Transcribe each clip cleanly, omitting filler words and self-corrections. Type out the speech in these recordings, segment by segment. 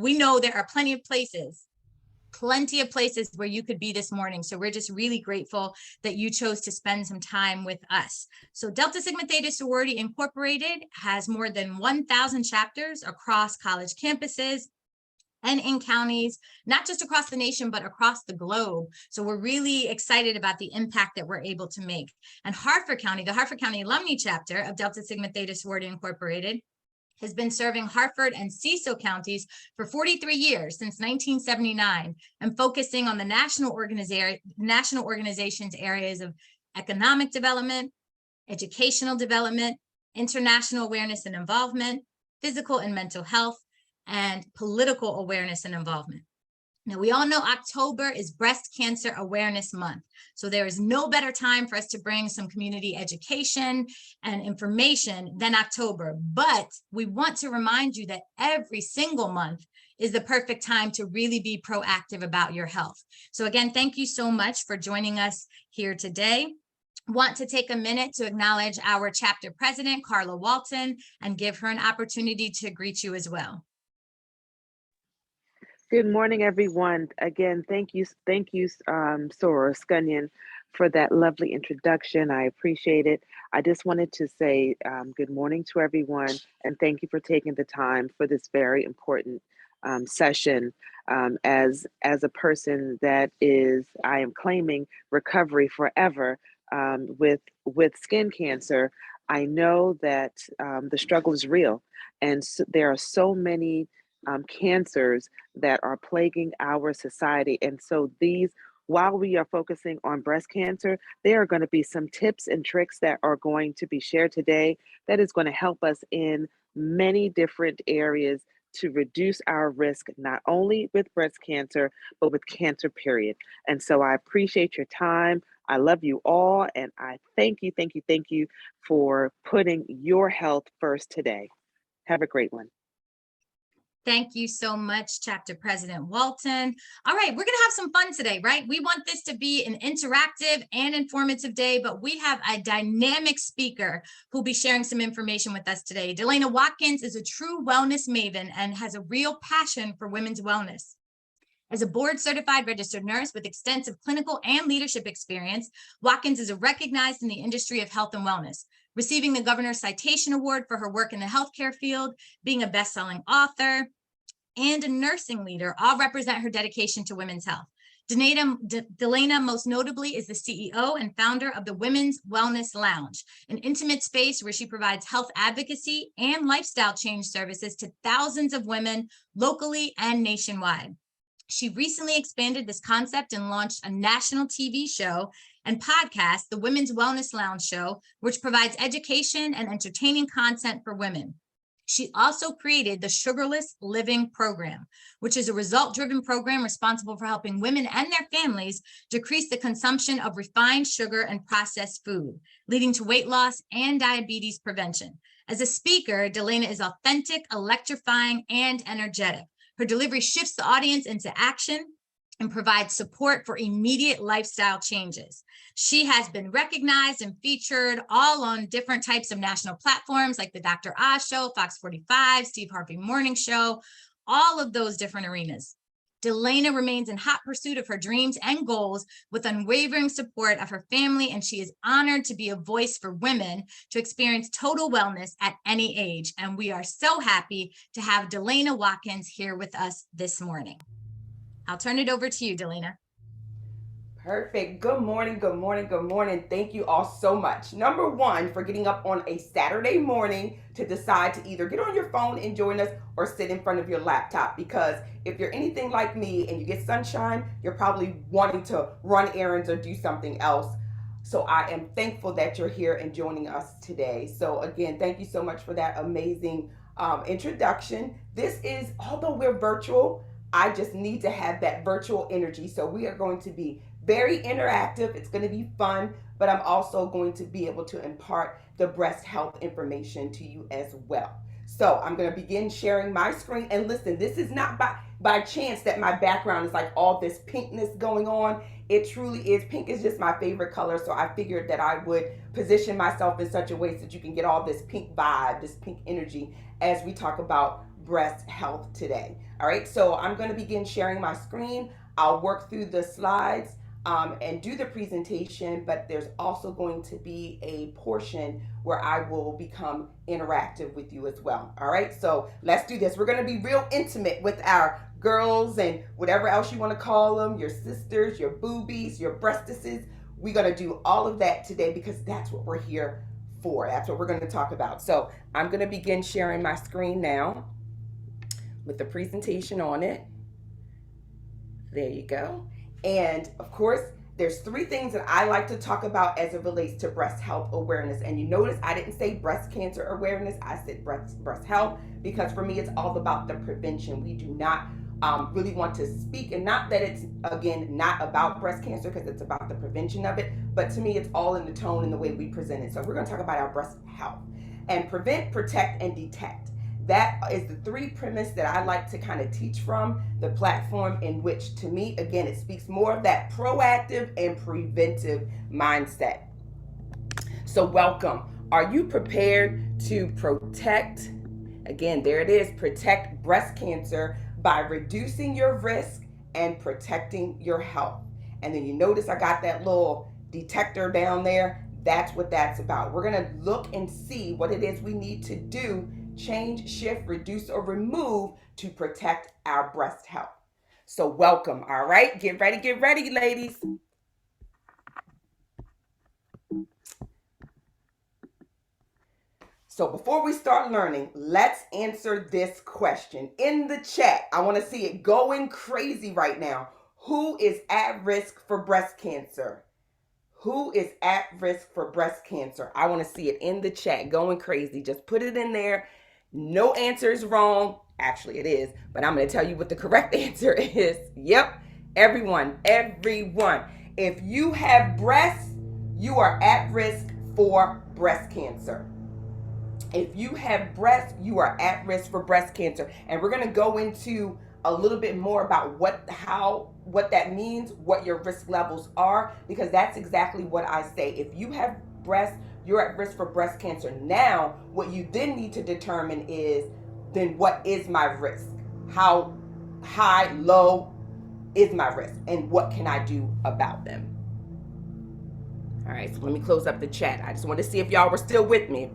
we know there are plenty of places where you could be this morning. So we're just really grateful that you chose to spend some time with us. So Delta Sigma Theta Sorority Incorporated has more than 1,000 chapters across college campuses and in counties, not just across the nation, but across the globe. So we're really excited about the impact that we're able to make. And Harford County, the Harford County Alumni Chapter of Delta Sigma Theta Sorority Incorporated, has been serving Harford and Cecil counties for 43 years, since 1979, and focusing on the national organization's areas of economic development, educational development, international awareness and involvement, physical and mental health, and political awareness and involvement. Now, we all know October is Breast Cancer Awareness Month. So there is no better time for us to bring some community education and information than October. But we want to remind you that every single month is the perfect time to really be proactive about your health. So again, thank you so much for joining us here today. Want to take a minute to acknowledge our chapter president, Carla Walton, and give her an opportunity to greet you as well. Good morning, everyone. Again, thank you, Sora Skunyan, for that lovely introduction. I appreciate it. I just wanted to say good morning to everyone, and thank you for taking the time for this very important session. As a person that I am claiming recovery forever with skin cancer, I know that the struggle is real, and so there are so many cancers that are plaguing our society. And so while we are focusing on breast cancer, there are going to be some tips and tricks that are going to be shared today that is going to help us in many different areas to reduce our risk, not only with breast cancer, but with cancer, period. And so I appreciate your time. I love you all. And I thank you for putting your health first today. Have a great one. Thank you so much, Chapter President Walton. All right, we're going to have some fun today, right? We want this to be an interactive and informative day, but we have a dynamic speaker who'll be sharing some information with us today. Delana Watkins is a true wellness maven and has a real passion for women's wellness. As a board-certified registered nurse with extensive clinical and leadership experience, Watkins is recognized in the industry of health and wellness, receiving the Governor's Citation Award for her work in the healthcare field, being a best-selling author, and a nursing leader, all represent her dedication to women's health. Delana most notably is the CEO and founder of the Women's Wellness Lounge, an intimate space where she provides health advocacy and lifestyle change services to thousands of women locally and nationwide. She recently expanded this concept and launched a national TV show and podcast, the Women's Wellness Lounge Show, which provides education and entertaining content for women. She also created the Sugarless Living Program, which is a result-driven program responsible for helping women and their families decrease the consumption of refined sugar and processed food, leading to weight loss and diabetes prevention. As a speaker, Delana is authentic, electrifying, and energetic. Her delivery shifts the audience into action and provides support for immediate lifestyle changes. She has been recognized and featured all on different types of national platforms like the Dr. Oz Show, Fox 45, Steve Harvey Morning Show, all of those different arenas. Delana remains in hot pursuit of her dreams and goals with unwavering support of her family, and she is honored to be a voice for women to experience total wellness at any age. And we are so happy to have Delana Watkins here with us this morning. I'll turn it over to you, Delana. Perfect. Good morning, good morning, good morning. Thank you all so much. Number one, for getting up on a Saturday morning to decide to either get on your phone and join us or sit in front of your laptop. Because if you're anything like me and you get sunshine, you're probably wanting to run errands or do something else. So I am thankful that you're here and joining us today. So again, thank you so much for that amazing introduction. This is, although we're virtual, I just need to have that virtual energy. So we are going to be very interactive. It's going to be fun, but I'm also going to be able to impart the breast health information to you as well. So I'm going to begin sharing my screen. And listen, this is not by chance that my background is like all this pinkness going on. It truly is. Pink is just my favorite color. So I figured that I would position myself in such a way so that you can get all this pink vibe, this pink energy as we talk about breast health today. All right, so I'm going to begin sharing my screen. I'll work through the slides and do the presentation, but there's also going to be a portion where I will become interactive with you as well. All right, so let's do this. We're going to be real intimate with our girls and whatever else you want to call them, your sisters, your boobies, your breastesses. We're going to do all of that today because that's what we're here for. That's what we're going to talk about. So I'm going to begin sharing my screen now with the presentation on it. There you go. And of course, there's three things that I like to talk about as it relates to breast health awareness. And you notice I didn't say breast cancer awareness. I said breast health because for me, it's all about the prevention. We do not really want to speak, and not that it's, again, not about breast cancer because it's about the prevention of it. But to me, it's all in the tone and the way we present it. So we're going to talk about our breast health and prevent, protect, and detect. That is the three premise that I like to kind of teach from the platform, in which to me, again, it speaks more of that proactive and preventive mindset. So welcome. Are you prepared to protect, again, there it is, protect breast cancer by reducing your risk and protecting your health? And then you notice I got that little detector down there. That's what that's about. We're going to look and see what it is we need to do, change, shift, reduce, or remove to protect our breast health. So welcome. All right, get ready, ladies. So before we start learning, let's answer this question in the chat. I want to see it going crazy right now. Who is at risk for breast cancer? Who is at risk for breast cancer? I want to see it in the chat going crazy. Just put it in there. No answer is wrong. Actually, it is, but I'm going to tell you what the correct answer is. Yep, everyone. If you have breasts, you are at risk for breast cancer. If you have breasts, you are at risk for breast cancer. And we're going to go into a little bit more about what that means, what your risk levels are, because that's exactly what I say. If you have breasts, you're at risk for breast cancer. Now, what you then need to determine is, then what is my risk? How high, low is my risk? And what can I do about them? All right, so let me close up the chat. I just wanted to see if y'all were still with me.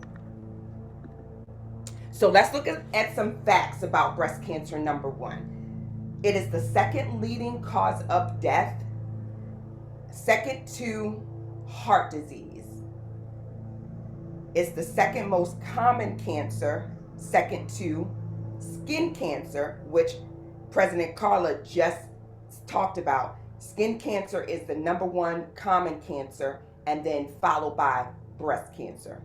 So let's look at some facts about breast cancer. Number one, it is the second leading cause of death, second to heart disease. It's the second most common cancer, second to skin cancer, which President Carla just talked about. Skin cancer is the number one common cancer, and then followed by breast cancer.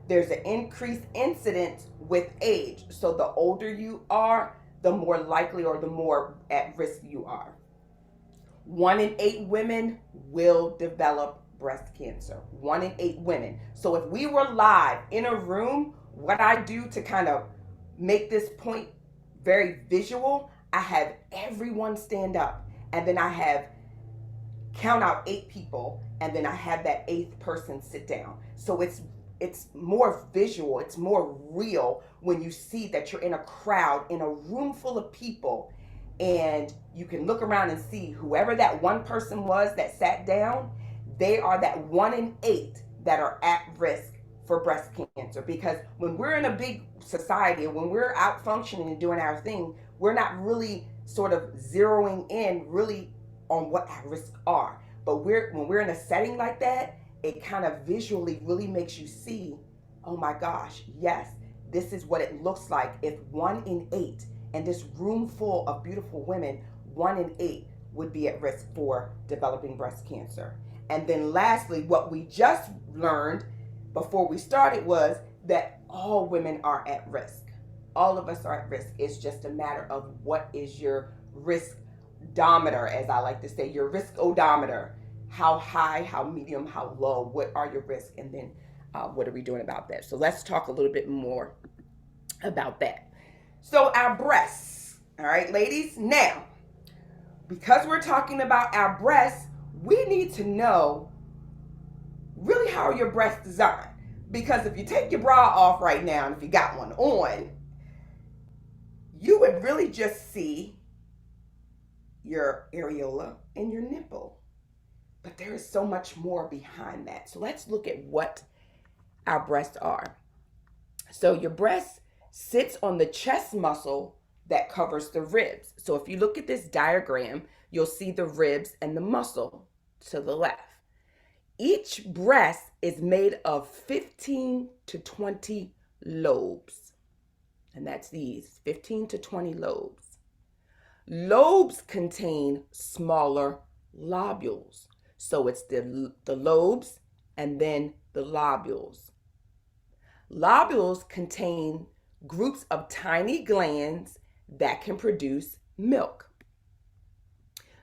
There's an increased incidence with age. So the older you are, the more likely or the more at risk you are. 1 in 8 women will develop breast cancer. 1 in 8 women. So if we were live in a room, what I do to kind of make this point very visual, I have everyone stand up, and then I have count out 8 people, and then I have that 8th person sit down. So it's more visual, it's more real when you see that you're in a crowd, in a room full of people, and you can look around and see whoever that one person was that sat down, they are that 1 in 8 that are at risk for breast cancer. Because when we're in a big society, and when we're out functioning and doing our thing, we're not really sort of zeroing in really on what our risks are. But when we're in a setting like that, it kind of visually really makes you see, oh my gosh, yes, this is what it looks like if 1 in 8, and this room full of beautiful women, 1 in 8 would be at risk for developing breast cancer. And then lastly, what we just learned before we started was that all women are at risk. All of us are at risk. It's just a matter of what is your risk-odometer, as I like to say, your risk-odometer. How high, how medium, how low, what are your risks, and then what are we doing about that? So let's talk a little bit more about that. So our breasts, all right, ladies, now, because we're talking about our breasts, we need to know really how are your breasts designed. Because if you take your bra off right now, and if you got one on, you would really just see your areola and your nipple. But there is so much more behind that. So let's look at what our breasts are. So your breast sits on the chest muscle that covers the ribs. So if you look at this diagram, you'll see the ribs and the muscle to the left. Each breast is made of 15 to 20 lobes. And that's these 15 to 20 lobes. Lobes contain smaller lobules. So it's the lobes and then the lobules. Lobules contain groups of tiny glands that can produce milk.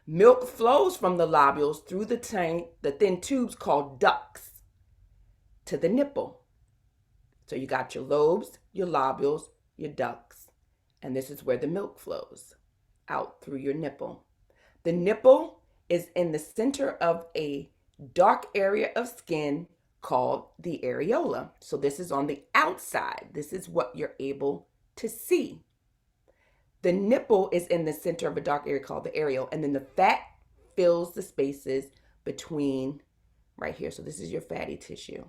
Milk flows from the lobules through the thin tubes called ducts to the nipple. So you got your lobes, your lobules, your ducts, and this is where the milk flows out through your nipple. The nipple is in the center of a dark area of skin called the areola. So this is on the outside. This is what you're able to see. The nipple is in the center of a dark area called the areola, and then the fat fills the spaces between right here. So this is your fatty tissue.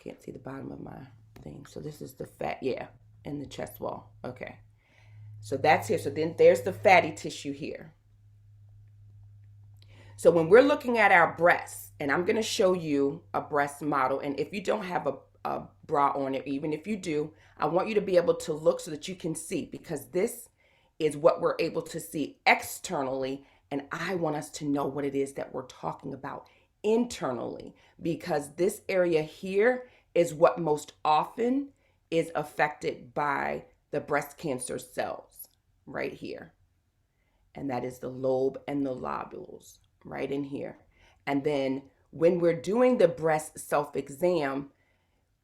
Can't see the bottom of my thing. So this is the fat, in the chest wall. Okay. So that's here. So then there's the fatty tissue here. So when we're looking at our breasts, and I'm going to show you a breast model, and if you don't have a bra on it, even if you do, I want you to be able to look so that you can see, because this is what we're able to see externally, and I want us to know what it is that we're talking about internally, because this area here is what most often is affected by the breast cancer cells right here. And that is the lobe and the lobules right in here. And then when we're doing the breast self-exam,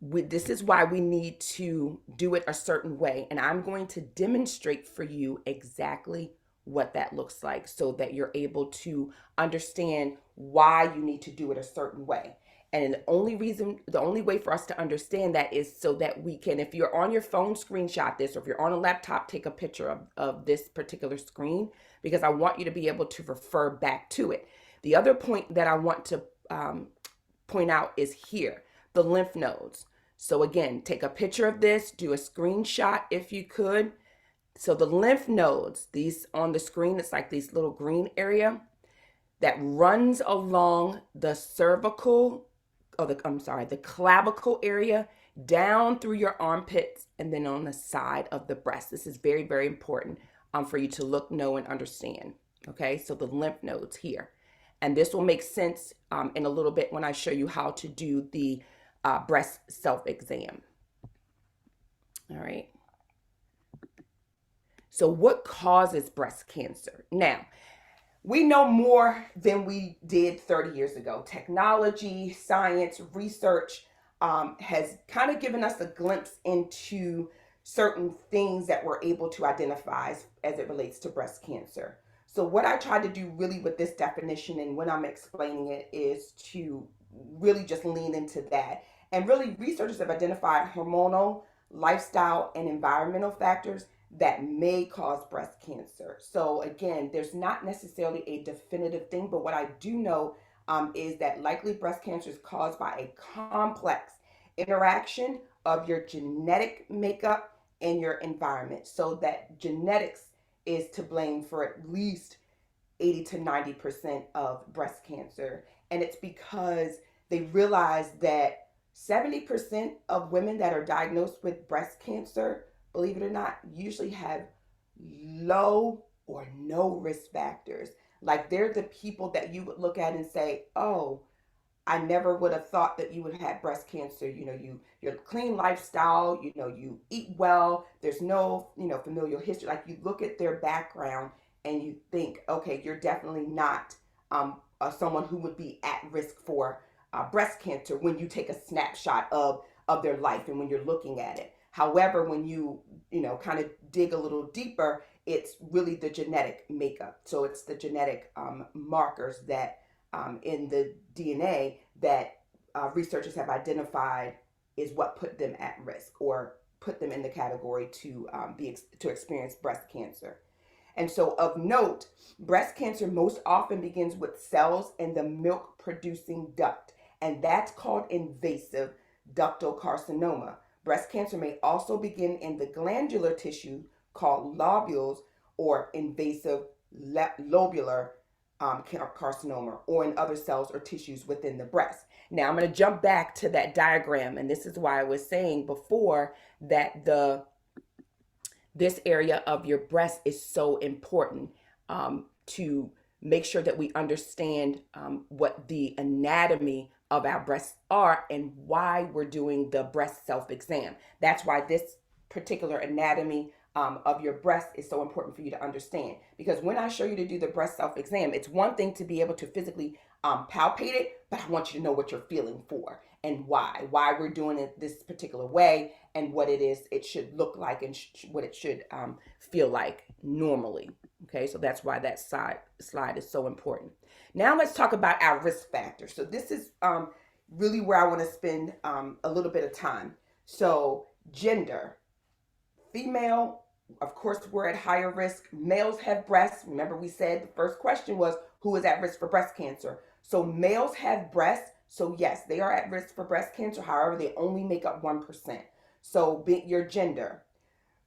this is why we need to do it a certain way. And I'm going to demonstrate for you exactly what that looks like so that you're able to understand why you need to do it a certain way. And the only way for us to understand that is so that we can, if you're on your phone, screenshot this, or if you're on a laptop, take a picture of this particular screen, because I want you to be able to refer back to it. The other point that I want to point out is here, the lymph nodes. So again, take a picture of this, do a screenshot if you could. So the lymph nodes, these on the screen, it's like this little green area that runs along the cervical, the clavicle area down through your armpits and then on the side of the breast. This is very, very important for you to look, know, and understand. Okay, so the lymph nodes here. And this will make sense in a little bit when I show you how to do the breast self-exam. All right. So what causes breast cancer? Now, we know more than we did 30 years ago. Technology, science, research has kind of given us a glimpse into certain things that we're able to identify as it relates to breast cancer. So what I try to do really with this definition and when I'm explaining it is to really just lean into that. And really, researchers have identified hormonal, lifestyle, and environmental factors that may cause breast cancer. So again, there's not necessarily a definitive thing, but what I do know is that likely breast cancer is caused by a complex interaction of your genetic makeup and your environment. So that genetics is to blame for at least 80 to 90% of breast cancer. And it's because they realize that 70% of women that are diagnosed with breast cancer, believe it or not, usually have low or no risk factors. Like they're the people that you would look at and say, oh, I never would have thought that you would have breast cancer. You know, your clean lifestyle, you know, you eat well, there's no, familial history. Like you look at their background and you think, okay, you're definitely not someone who would be at risk for breast cancer when you take a snapshot of their life and when you're looking at it. However, when you kind of dig a little deeper, it's really the genetic makeup. So it's the genetic markers that in the DNA that researchers have identified is what put them at risk or put them in the category to to experience breast cancer. And so, of note, breast cancer most often begins with cells in the milk producing duct, and that's called invasive ductal carcinoma. Breast cancer may also begin in the glandular tissue called lobules or invasive lobular carcinoma, or in other cells or tissues within the breast. Now, I'm going to jump back to that diagram, and this is why I was saying before that this area of your breast is so important, to make sure that we understand what the anatomy of our breasts are and why we're doing the breast self-exam. That's why this particular anatomy of your breast is so important for you to understand. Because when I show you to do the breast self-exam, it's one thing to be able to physically palpate it, but I want you to know what you're feeling for and why we're doing it this particular way, and what it is it should look like, and what it should feel like normally. Okay, so that's why that slide is so important. Now let's talk about our risk factors. So this is really where I want to spend a little bit of time. So gender, female, of course, we're at higher risk. Males have breasts. Remember, we said the first question was who is at risk for breast cancer. So males have breasts. So yes, they are at risk for breast cancer. However, they only make up 1%. So your gender,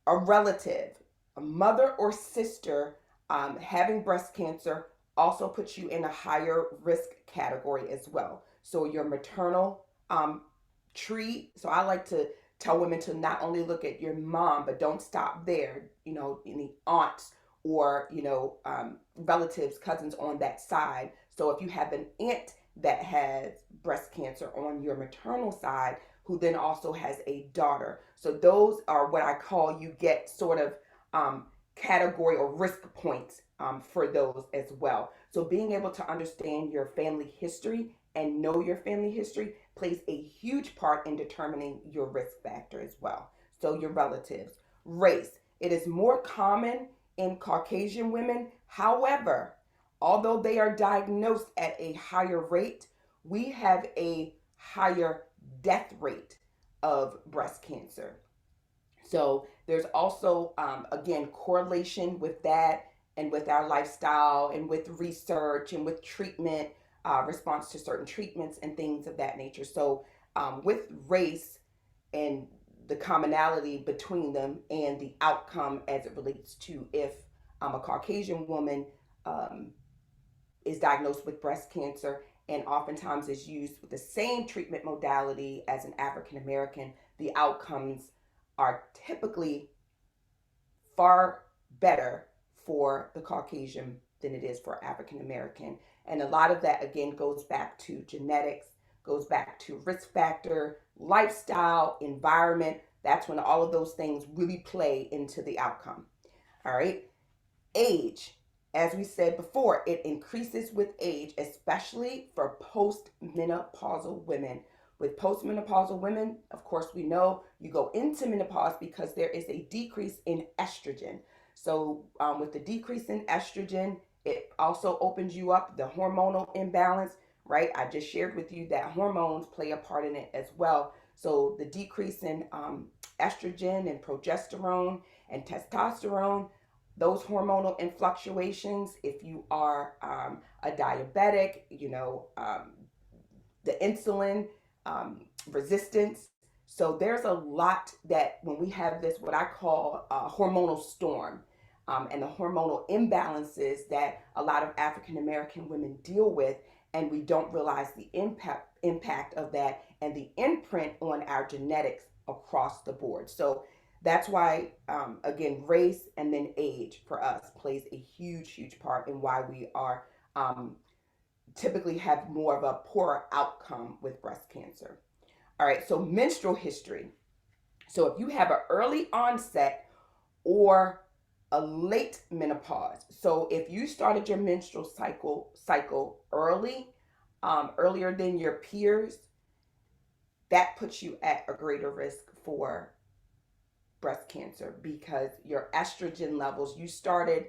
a relative, a mother or sister having breast cancer also puts you in a higher risk category as well. So your maternal tree. So I like to tell women to not only look at your mom, but don't stop there. Any aunts or relatives, cousins on that side. So if you have an aunt that has breast cancer on your maternal side, who then also has a daughter. So those are what I call, you get sort of category or risk points for those as well. So being able to understand your family history and know your family history plays a huge part in determining your risk factor as well. So your relatives. Race. It is more common in Caucasian women. However, although they are diagnosed at a higher rate, we have a higher death rate of breast cancer. So there's also, again, correlation with that, and with our lifestyle, and with research, and with treatment, response to certain treatments and things of that nature. So with race and the commonality between them and the outcome as it relates to if a Caucasian woman is diagnosed with breast cancer and oftentimes is used with the same treatment modality as an African American, the outcomes are typically far better for the Caucasian than it is for African American. And a lot of that, again, goes back to genetics, goes back to risk factor, lifestyle, environment. That's when all of those things really play into the outcome. All right. Age. As we said before, it increases with age, especially for postmenopausal women. With postmenopausal women, of course, we know you go into menopause because there is a decrease in estrogen. So with the decrease in estrogen, it also opens you up, the hormonal imbalance, right? I just shared with you that hormones play a part in it as well. So the decrease in estrogen and progesterone and testosterone, those hormonal fluctuations, if you are a diabetic, the insulin resistance. So there's a lot that when we have this, what I call a hormonal storm, and the hormonal imbalances that a lot of African American women deal with, and we don't realize the impact of that and the imprint on our genetics across the board. So that's why, again, race and then age for us plays a huge part in why we are typically have more of a poorer outcome with breast cancer. All right, so menstrual history. So if you have an early onset or a late menopause, so if you started your menstrual cycle early, earlier than your peers, that puts you at a greater risk for breast cancer, because your estrogen levels, you started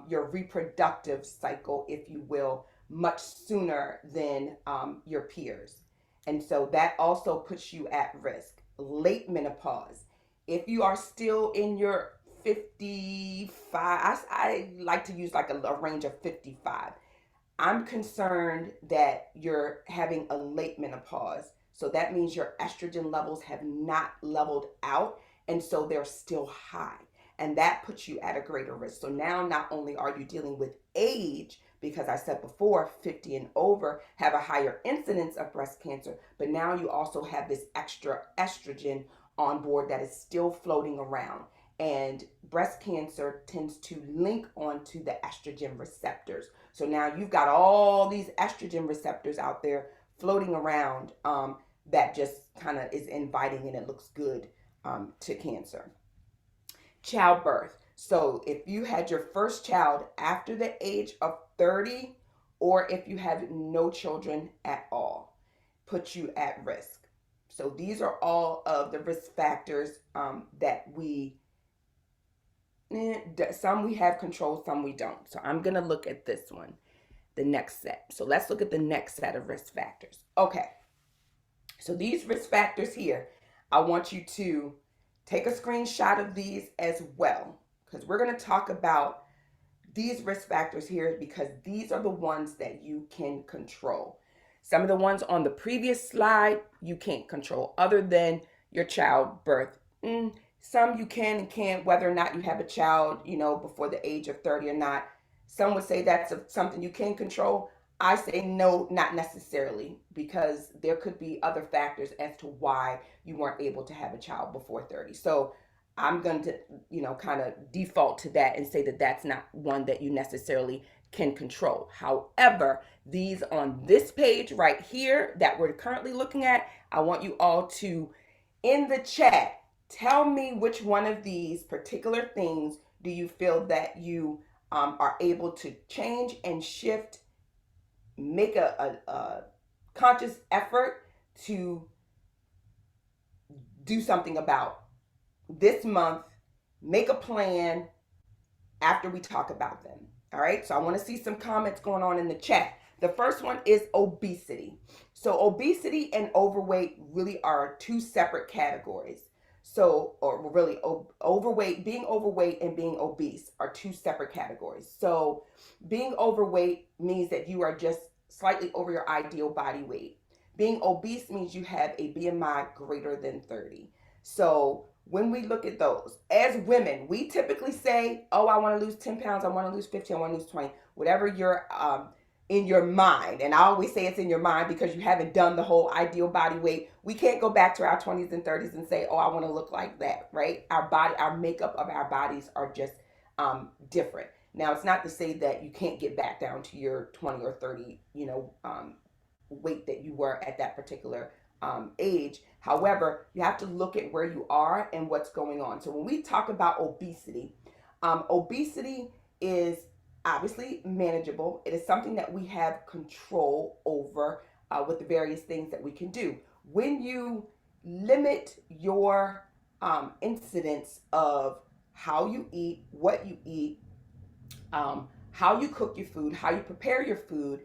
your reproductive cycle, if you will, much sooner than your peers. And so that also puts you at risk. Late menopause. If you are still in your 55, I like to use like a range of 55. I'm concerned that you're having a late menopause. So that means your estrogen levels have not leveled out. And so they're still high. And that puts you at a greater risk. So now not only are you dealing with age, because I said before, 50 and over have a higher incidence of breast cancer, but now you also have this extra estrogen on board that is still floating around. And breast cancer tends to link onto the estrogen receptors. So now you've got all these estrogen receptors out there floating around, that just kind of is inviting and it looks good to cancer. Childbirth. So if you had your first child after the age of 30, or if you have no children at all, puts you at risk. So these are all of the risk factors that some we have control, some we don't. So I'm going to look at this one, the next set. So let's look at the next set of risk factors. Okay. So these risk factors here, I want you to take a screenshot of these as well, because we're going to talk about these risk factors here because these are the ones that you can control. Some of the ones on the previous slide you can't control other than your childbirth. Some you can and can't, whether or not you have a child, before the age of 30 or not. Some would say that's something you can control. I say no, not necessarily, because there could be other factors as to why you weren't able to have a child before 30. So I'm going to, kind of default to that and say that that's not one that you necessarily can control. However, these on this page right here that we're currently looking at, I want you all to, in the chat, tell me which one of these particular things do you feel that you are able to change and shift, make a conscious effort to do something about this month, make a plan after we talk about them. All right, so I want to see some comments going on in the chat. The first one is obesity. So obesity and overweight really are two separate categories. So, or really overweight, being overweight and being obese are two separate categories. So being overweight means that you are just slightly over your ideal body weight. Being obese means you have a BMI greater than 30. So when we look at those, as women, we typically say, oh, I want to lose 10 pounds, I want to lose 15, I want to lose 20, whatever you're in your mind. And I always say it's in your mind because you haven't done the whole ideal body weight. We can't go back to our 20s and 30s and say, oh, I want to look like that, right? Our makeup of our bodies are just different. Now, it's not to say that you can't get back down to your 20 or 30, weight that you were at that particular age. However, you have to look at where you are and what's going on. So when we talk about obesity, obesity is obviously manageable. It is something that we have control over with the various things that we can do. When you limit your incidence of how you eat, what you eat, how you cook your food, how you prepare your food,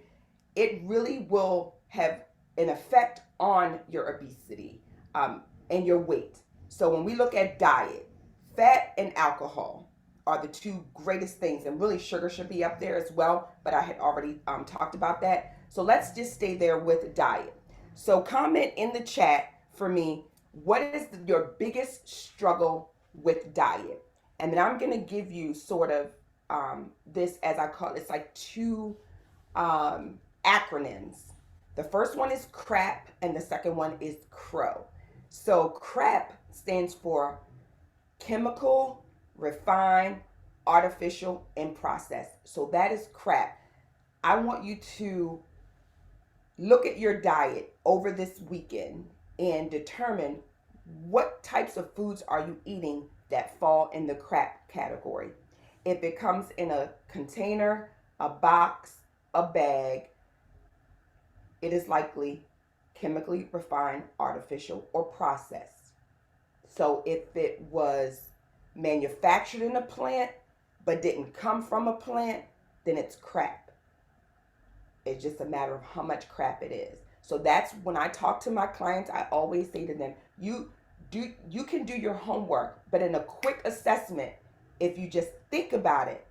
it really will have an effect on your obesity and your weight. So when we look at diet, fat and alcohol are the two greatest things, and really sugar should be up there as well, but I had already talked about that. So let's just stay there with diet. So comment in the chat for me, what is your biggest struggle with diet? And then I'm going to give you sort of this, as I call it, it's like two acronyms. The first one is CRAP and the second one is CROW. So CRAP stands for chemical, refined, artificial, and processed. So that is CRAP. I want you to look at your diet over this weekend and determine what types of foods are you eating that fall in the CRAP category. If it comes in a container, a box, a bag, it is likely chemically refined, artificial, or processed. So if it was manufactured in a plant but didn't come from a plant, then it's crap. It's just a matter of how much crap it is. So that's when I talk to my clients, I always say to them, you you can do your homework, but in a quick assessment, if you just think about it,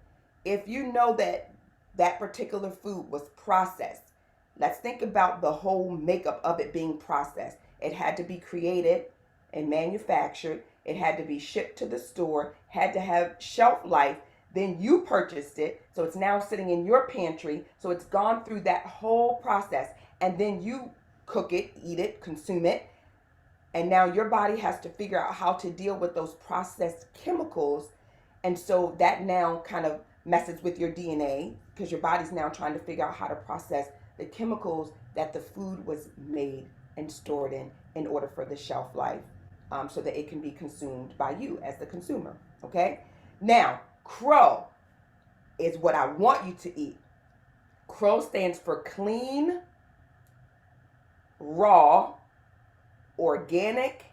if you know that that particular food was processed, let's think about the whole makeup of it being processed. It had to be created and manufactured. It had to be shipped to the store, had to have shelf life. Then you purchased it, so it's now sitting in your pantry. So it's gone through that whole process, and then you cook it, eat it, consume it, and now your body has to figure out how to deal with those processed chemicals. And so that now kind of messes with your DNA, because your body's now trying to figure out how to process the chemicals that the food was made and stored in order for the shelf life, so that it can be consumed by you as the consumer. Okay? Now, CROW is what I want you to eat. CROW stands for clean, raw, organic,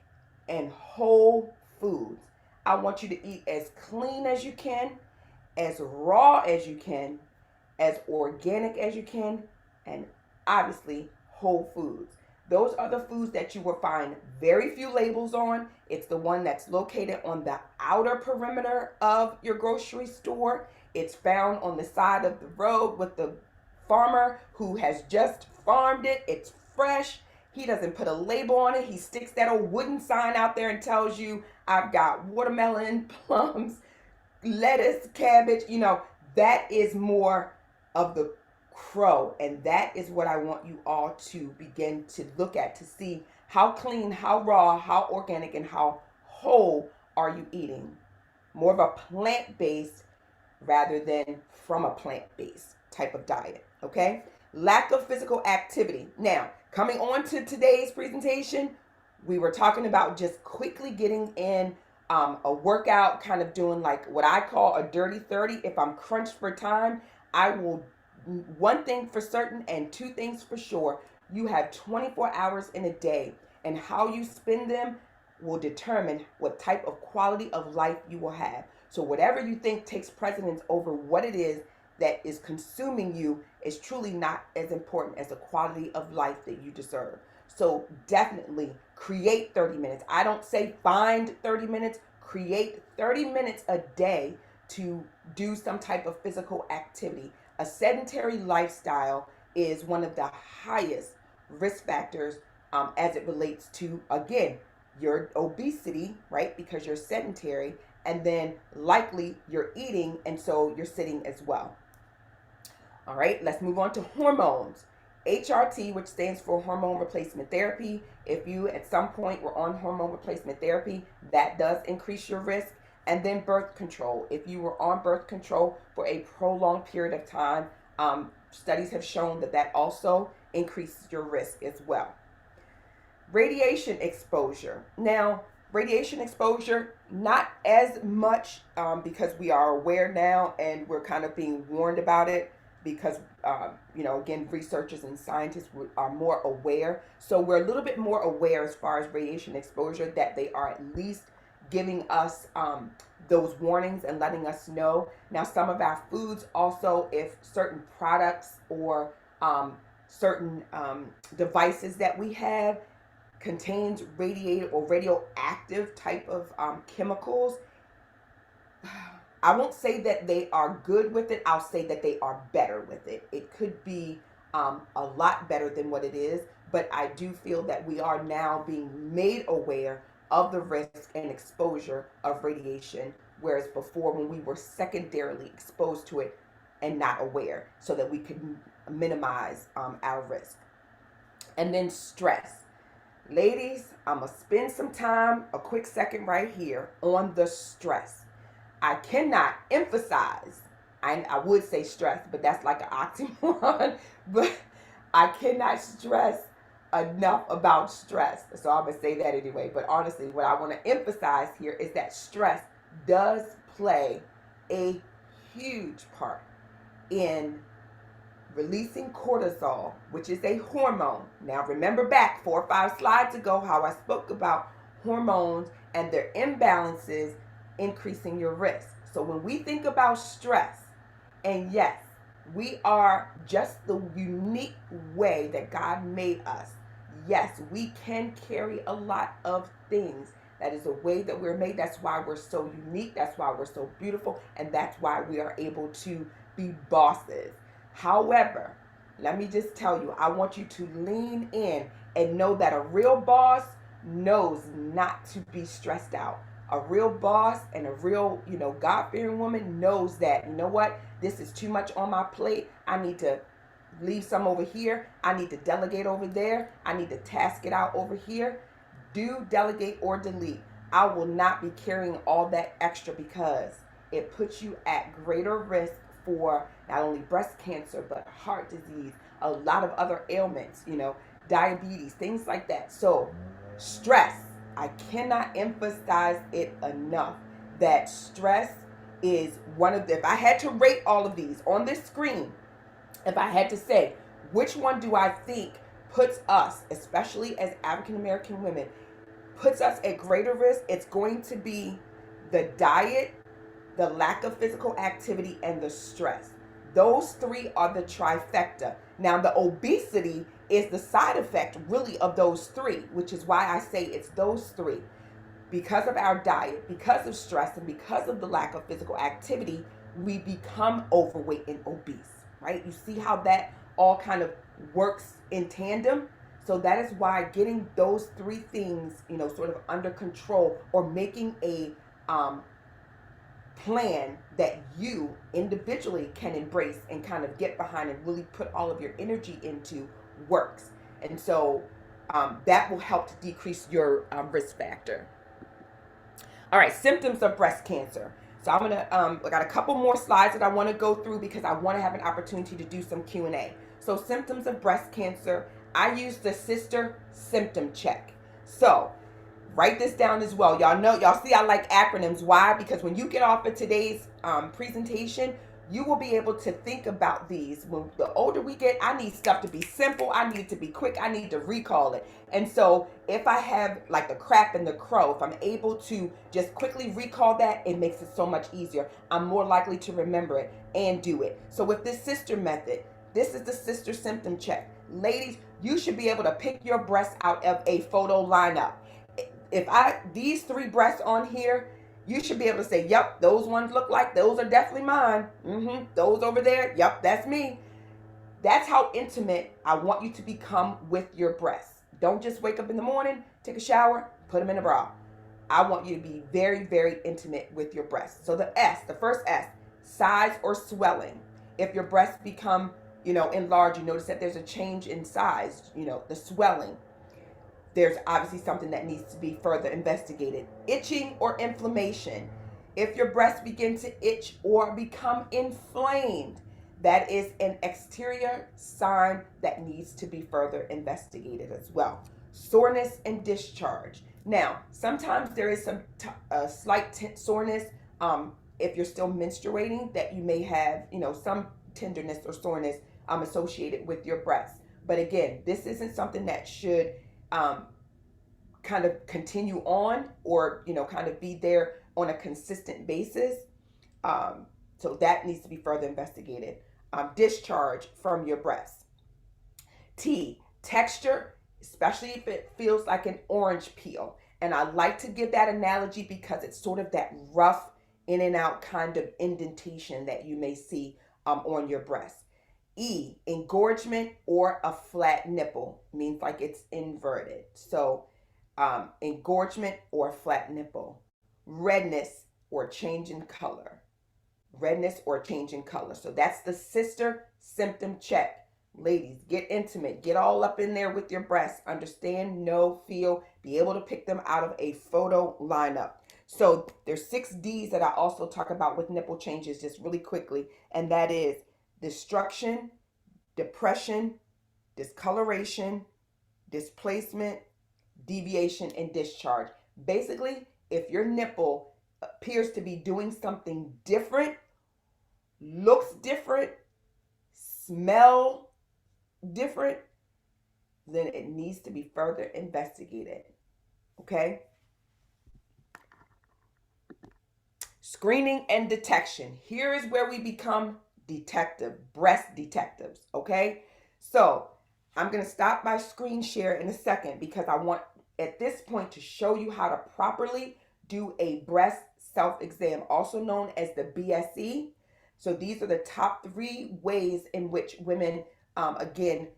and whole foods. I want you to eat as clean as you can, as raw as you can, as organic as you can, and obviously whole foods. Those are the foods that you will find very few labels on. It's the one that's located on the outer perimeter of your grocery store. It's found on the side of the road with the farmer who has just farmed it. It's fresh. He doesn't put a label on it. He sticks that old wooden sign out there and tells you, I've got watermelon, plums, lettuce, cabbage. That is more of the CROW. And that is what I want you all to begin to look at, to see how clean, how raw, how organic, and how whole are you eating. More of a plant-based rather than from a plant-based type of diet. Okay? Lack of physical activity. Now, coming on to today's presentation, we were talking about just quickly getting in a workout, kind of doing like what I call a dirty 30. If I'm crunched for time, I will, one thing for certain and two things for sure, you have 24 hours in a day, and how you spend them will determine what type of quality of life you will have. So whatever you think takes precedence over what it is that is consuming you is truly not as important as the quality of life that you deserve. So definitely create 30 minutes. I don't say find 30 minutes, create 30 minutes a day to do some type of physical activity. A sedentary lifestyle is one of the highest risk factors as it relates to, again, your obesity, right? Because you're sedentary, and then likely you're eating, and so you're sitting as well. All right, let's move on to hormones. HRT, which stands for hormone replacement therapy. If you at some point were on hormone replacement therapy, that does increase your risk. And then birth control. If you were on birth control for a prolonged period of time, studies have shown that that also increases your risk as well. Radiation exposure. Now, radiation exposure, not as much because we are aware now and we're kind of being warned about it, because again, researchers and scientists are more aware. So we're a little bit more aware as far as radiation exposure, that they are at least giving us those warnings and letting us know. Now, some of our foods also, if certain products or certain devices that we have contains radiated or radioactive type of chemicals, I won't say that they are good with it. I'll say that they are better with it. It could be a lot better than what it is, but I do feel that we are now being made aware of the risk and exposure of radiation, whereas before, when we were secondarily exposed to it and not aware, so that we could minimize our risk. And then stress. Ladies, I'm going to spend some time, a quick second right here, on the stress. I cannot emphasize, I would say stress, but that's like an oxymoron, but I cannot stress enough about stress. So I'm going to say that anyway. But honestly, what I want to emphasize here is that stress does play a huge part in releasing cortisol, which is a hormone. Now, remember back 4 or 5 slides ago how I spoke about hormones and their imbalances increasing your risk. So when we think about stress, and yes, we are just the unique way that God made us. Yes, we can carry a lot of things That is the way that we're made. That's why we're so unique. That's why we're so beautiful. And that's why we are able to be bosses. However, let me just tell you, I want you to lean in and know that a real boss knows not to be stressed out. A real boss and a real, God-fearing woman knows that, you know what, this is too much on my plate. I need to leave some over here. I need to delegate over there. I need to task it out over here. Do delegate or delete. I will not be carrying all that extra because it puts you at greater risk for not only breast cancer, but heart disease, a lot of other ailments, diabetes, things like that. So stress, I cannot emphasize it enough that stress is one of the, if I had to rate all of these on this screen, if I had to say, which one do I think puts us, especially as African American women, puts us at greater risk, it's going to be the diet, the lack of physical activity, and the stress. Those three are the trifecta. Now, the obesity is the side effect really of those three, which is why I say it's those three. Because of our diet, because of stress, and because of the lack of physical activity, we become overweight and obese, right? You see how that all kind of works in tandem? So that is why getting those three things, sort of under control, or making a plan that you individually can embrace and kind of get behind and really put all of your energy into works. And so that will help to decrease your risk factor. All right, symptoms of breast cancer. So I'm gonna, I got a couple more slides that I wanna go through because I wanna have an opportunity to do some Q&A. So symptoms of breast cancer, I use the sister symptom check. So write this down as well. Y'all see I like acronyms. Why? Because when you get off of today's presentation, you will be able to think about these. When the older we get, I need stuff to be simple. I need it to be quick. I need to recall it. And so if I have like the crap and the crow, if I'm able to just quickly recall that, it makes it so much easier. I'm more likely to remember it and do it. So with this sister method, this is the sister symptom check. Ladies, you should be able to pick your breasts out of a photo lineup. If these three breasts on here, you should be able to say, yep, those ones look like, those are definitely mine. Those over there, yep, that's me. That's how intimate I want you to become with your breasts. Don't just wake up in the morning, take a shower, put them in a bra. I want you to be very, very intimate with your breasts. So the first S, size or swelling. If your breasts become, enlarged, you notice that there's a change in size, the swelling. There's obviously something that needs to be further investigated. Itching or inflammation. If your breasts begin to itch or become inflamed, that is an exterior sign that needs to be further investigated as well. Soreness and discharge. Now, sometimes there is some slight soreness if you're still menstruating, that you may have, some tenderness or soreness associated with your breasts. But again, this isn't something that should kind of continue on or, kind of be there on a consistent basis. So that needs to be further investigated. Discharge from your breasts. T, texture, especially if it feels like an orange peel. And I like to give that analogy because it's sort of that rough in and out kind of indentation that you may see on your breast. E, engorgement or a flat nipple, means like it's inverted. So engorgement or flat nipple. Redness or change in color. Redness or change in color. So that's the sister symptom check. Ladies, get intimate. Get all up in there with your breasts. Understand, know, feel, be able to pick them out of a photo lineup. So there's 6 D's that I also talk about with nipple changes just really quickly. And that is destruction, depression, discoloration, displacement, deviation, and discharge. Basically, if your nipple appears to be doing something different, looks different, smell different, then it needs to be further investigated. Okay? Screening and detection. Here is where we become breast detectives. Okay? So I'm going to stop my screen share in a second because I want at this point to show you how to properly do a breast self-exam, also known as the BSE. So these are the top 3 ways in which women, again,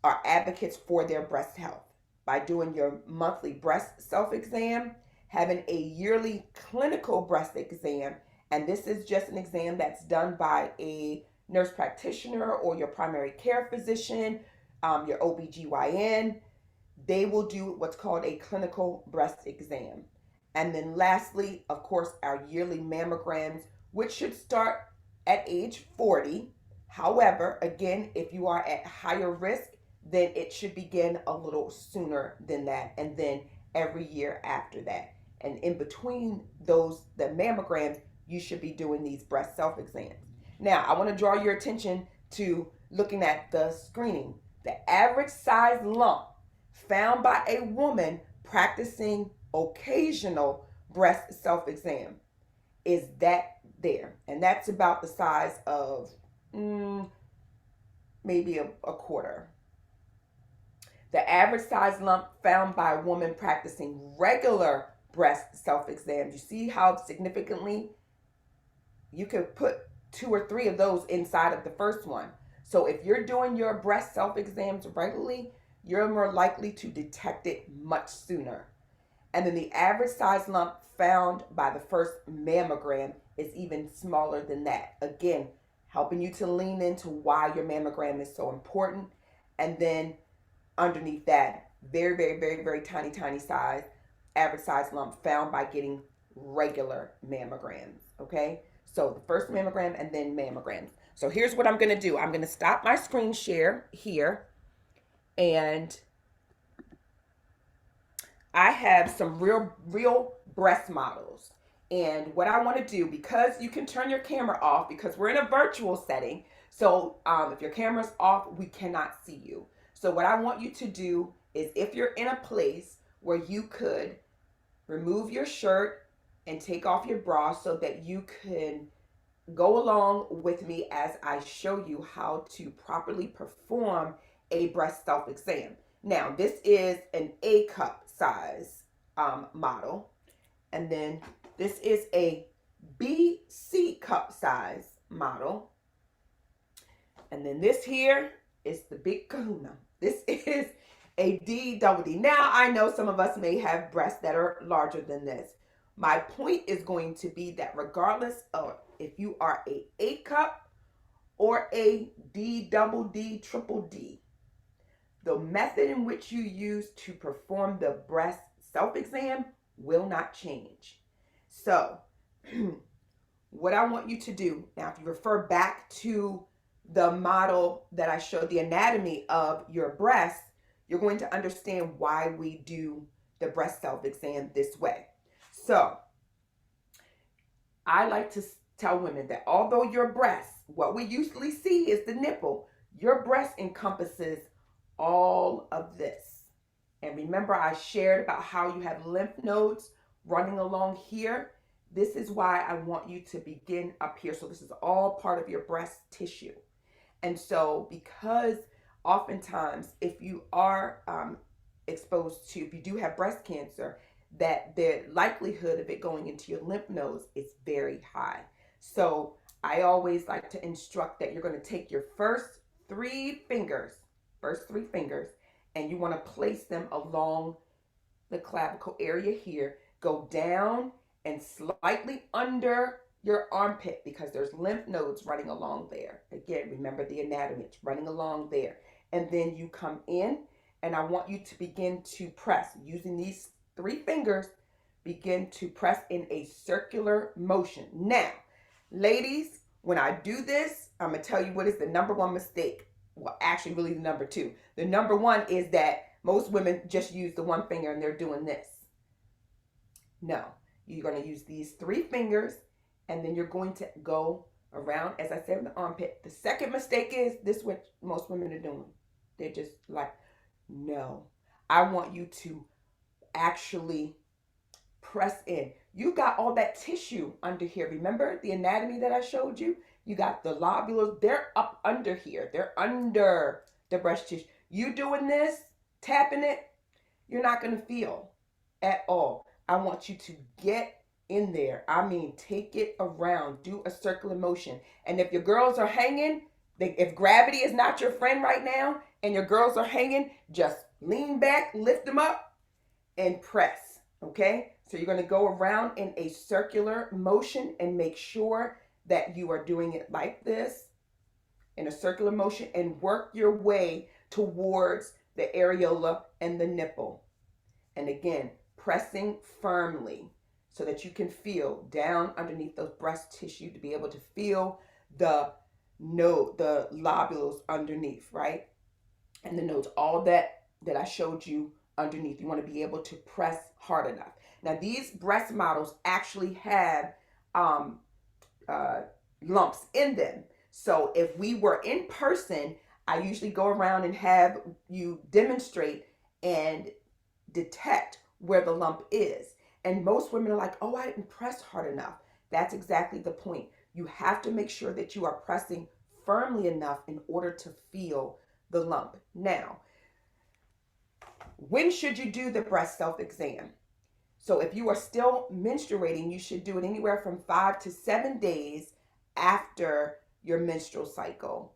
are advocates for their breast health. By doing your monthly breast self-exam, having a yearly clinical breast exam, and this is just an exam that's done by a nurse practitioner or your primary care physician, your OBGYN. They will do what's called a clinical breast exam. And then lastly, of course, our yearly mammograms, which should start at age 40. However, again, if you are at higher risk, then it should begin a little sooner than that, and then every year after that. And in between those, the mammograms, you should be doing these breast self-exams. Now, I want to draw your attention to looking at the screening. The average size lump found by a woman practicing occasional breast self-exam is that there. And that's about the size of maybe a quarter. The average size lump found by a woman practicing regular breast self-exams. You see how significantly you could put 2 or 3 of those inside of the first one. So if you're doing your breast self-exams regularly, you're more likely to detect it much sooner. And then the average size lump found by the first mammogram is even smaller than that. Again, helping you to lean into why your mammogram is so important. And then underneath that, very, very, very, very tiny, tiny size, average size lump found by getting regular mammograms. Okay, so the first mammogram and then mammograms. So here's what I'm going to do. I'm going to stop my screen share here, and I have some real breast models. And what I want to do, because you can turn your camera off because we're in a virtual setting. So if your camera's off, we cannot see you. So what I want you to do is, if you're in a place where you could remove your shirt and take off your bra so that you can go along with me as I show you how to properly perform a breast self-exam. Now, this is an A cup size model, and then this is a BC cup size model, and then this here is the big kahuna. This is a D double D. Now, I know some of us may have breasts that are larger than this. My point is going to be that regardless of if you are a A cup or a D double D triple D, the method in which you use to perform the breast self-exam will not change. So what I want you to do, now if you refer back to the model that I showed, the anatomy of your breast, you're going to understand why we do the breast self-exam this way. So I like to tell women that although your breast, what we usually see is the nipple, your breast encompasses all of this. And remember, I shared about how you have lymph nodes running along here. This is why I want you to begin up here. So this is all part of your breast tissue. And so because oftentimes if you are exposed to, if you do have breast cancer, that the likelihood of it going into your lymph nodes is very high. So I always like to instruct that you're going to take your first three fingers, and you want to place them along the clavicle area here. Go down and slightly under your armpit because there's lymph nodes running along there. Again, remember the anatomy, it's running along there. And then you come in, and I want you to begin to press using these three fingers, begin to press in a circular motion. Now, ladies, when I do this, I'm going to tell you what is the number one mistake. Well, actually, really the number two. The number one is that most women just use the one finger and they're doing this. No, you're going to use these three fingers, and then you're going to go around, as I said, in the armpit. The second mistake is this, what most women are doing. They're just like, no, I want you to actually press in. You got all that tissue under here. Remember the anatomy that I showed you? You got the lobules. They're up under here. They're under the breast tissue. You doing this, tapping it, you're not going to feel. at all. I want you to get in there. I mean, take it around, do a circular motion. And if your girls are hanging, if gravity is not your friend right now and your girls are hanging, just lean back, lift them up, and press. Okay? So you're going to go around in a circular motion and make sure that you are doing it like this in a circular motion and work your way towards the areola and the nipple. And again, pressing firmly so that you can feel down underneath those breast tissue to be able to feel the node, the lobules underneath, right? And the nodes, all that I showed you underneath. You want to be able to press hard enough. Now, these breast models actually have lumps in them. So if we were in person, I usually go around and have you demonstrate and detect where the lump is. And most women are like, oh, I didn't press hard enough. That's exactly the point. You have to make sure that you are pressing firmly enough in order to feel the lump. Now, when should you do the breast self-exam? So if you are still menstruating, you should do it anywhere from 5 to 7 days after your menstrual cycle.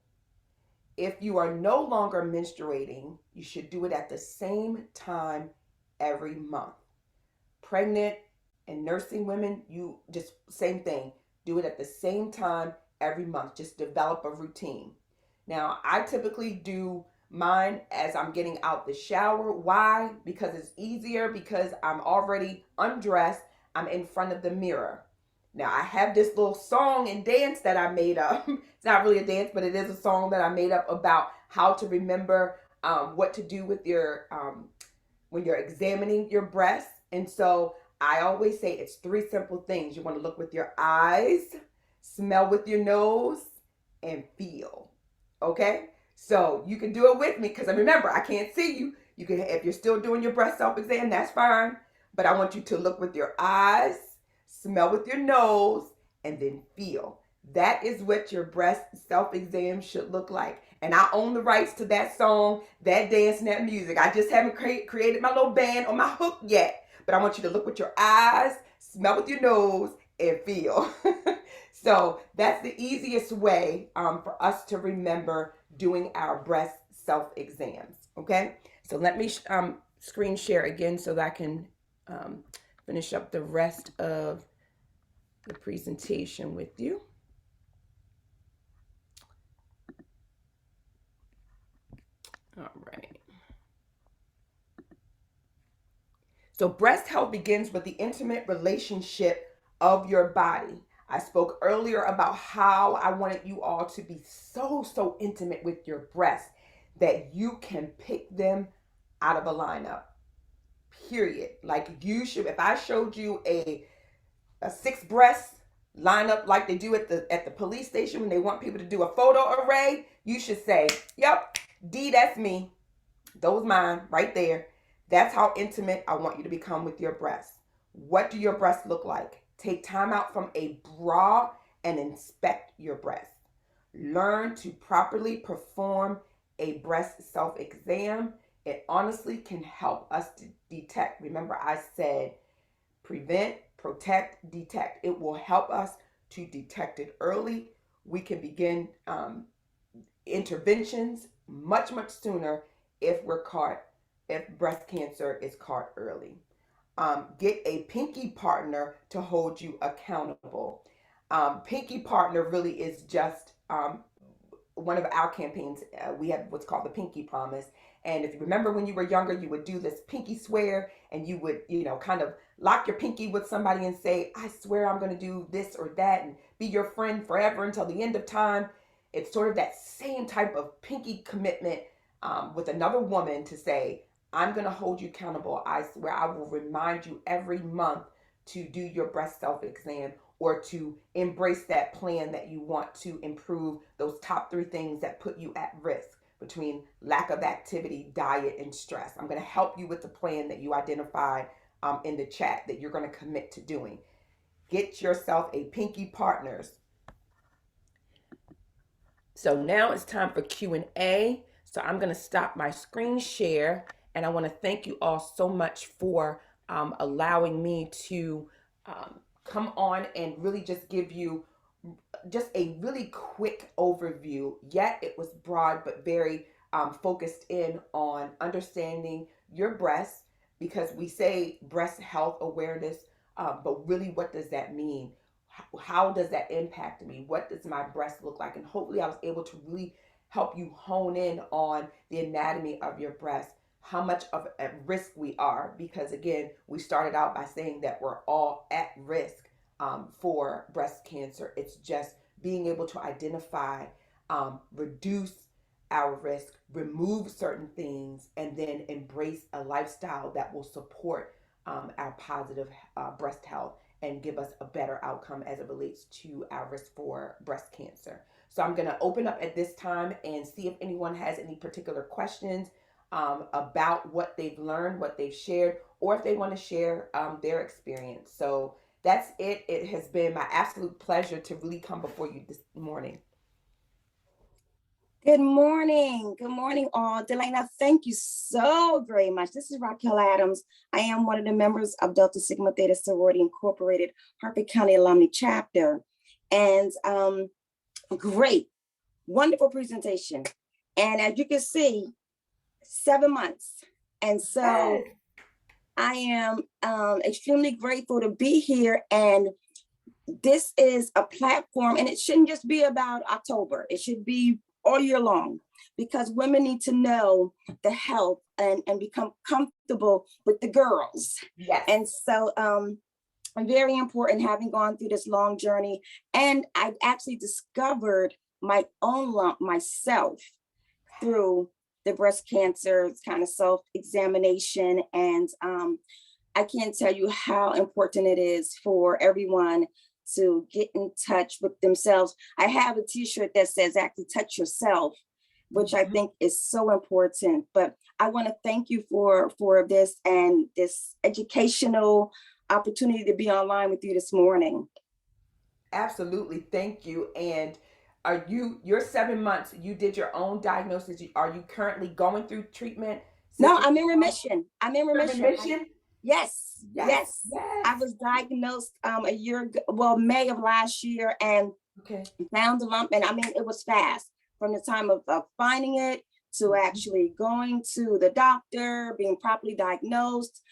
If you are no longer menstruating, you should do it at the same time every month. Pregnant and nursing women, you just same thing. Do it at the same time every month. Just develop a routine. Now, I typically do mine as I'm getting out the shower. Why? Because it's easier, because I'm already undressed. I'm in front of the mirror. Now, I have this little song and dance that I made up. It's not really a dance, but it is a song that I made up about how to remember what to do with your when you're examining your breasts. And so I always say it's 3 simple things. You want to look with your eyes, smell with your nose, and feel. Okay? So you can do it with me, because remember, I can't see you. You can, if you're still doing your breast self-exam, that's fine. But I want you to look with your eyes, smell with your nose, and then feel. That is what your breast self-exam should look like. And I own the rights to that song, that dance, and that music. I just haven't created my little band on my hook yet. But I want you to look with your eyes, smell with your nose, and feel. So that's the easiest way for us to remember doing our breast self-exams. Okay? So let me screen share again so that I can finish up the rest of the presentation with you. All right. So breast health begins with the intimate relationship of your body. I spoke earlier about how I wanted you all to be so intimate with your breasts that you can pick them out of a lineup. Period. Like you should, if I showed you a 6 breast lineup like they do at the police station when they want people to do a photo array, you should say, yep, D, that's me. Those mine right there. That's how intimate I want you to become with your breasts. What do your breasts look like? Take time out from a bra and inspect your breasts. Learn to properly perform a breast self-exam. It honestly can help us to detect. Remember, I said prevent, protect, detect. It will help us to detect it early. We can begin interventions much sooner if breast cancer is caught early. Get a pinky partner to hold you accountable. Pinky partner really is just one of our campaigns. We have what's called the Pinky Promise. And if you remember when you were younger, you would do this pinky swear, and you would, kind of lock your pinky with somebody and say, I swear I'm going to do this or that and be your friend forever until the end of time. It's sort of that same type of pinky commitment with another woman to say, I'm going to hold you accountable. I swear I will remind you every month to do your breast self-exam, or to embrace that plan that you want to improve those top 3 things that put you at risk between lack of activity, diet, and stress. I'm going to help you with the plan that you identified in the chat that you're going to commit to doing. Get yourself a pinky partners. So now it's time for Q&A. So I'm going to stop my screen share, and I want to thank you all so much for allowing me to come on and really just give you just a really quick overview. Yet it was broad, but very focused in on understanding your breast, because we say breast health awareness, but really, what does that mean? How does that impact me? What does my breast look like? And hopefully, I was able to really help you hone in on the anatomy of your breast, how much of at risk we are, because again, we started out by saying that we're all at risk for breast cancer. It's just being able to identify, reduce our risk, remove certain things, and then embrace a lifestyle that will support our positive breast health and give us a better outcome as it relates to our risk for breast cancer. So I'm going to open up at this time and see if anyone has any particular questions about what they've learned, what they've shared, or if they want to share their experience. So that's it. It has been my absolute pleasure to really come before you this morning. Good morning. Good morning, all. Delana, thank you so very much. This is Raquel Adams. I am one of the members of Delta Sigma Theta Sorority Incorporated, Harford County Alumni Chapter. And great, wonderful presentation. And as you can see, 7 months. And so I am extremely grateful to be here. And this is a platform, and it shouldn't just be about October. It should be all year long, because women need to know the health and become comfortable with the girls. Yes. And so very important, having gone through this long journey. And I've actually discovered my own lump myself through the breast cancer kind of self-examination. And I can't tell you how important it is for everyone to get in touch with themselves. I have a t-shirt that says actually touch yourself, which I think is so important. But I want to thank you for this and this educational opportunity to be online with you this morning. Absolutely. Thank you. And you're 7 months, you did your own diagnosis. Are you currently going through treatment? No, I'm in remission. I'm in remission. Remission? Yes. I was diagnosed a year ago, well, May of last year, and found a lump. And I mean, it was fast from the time of finding it to actually going to the doctor, being properly diagnosed.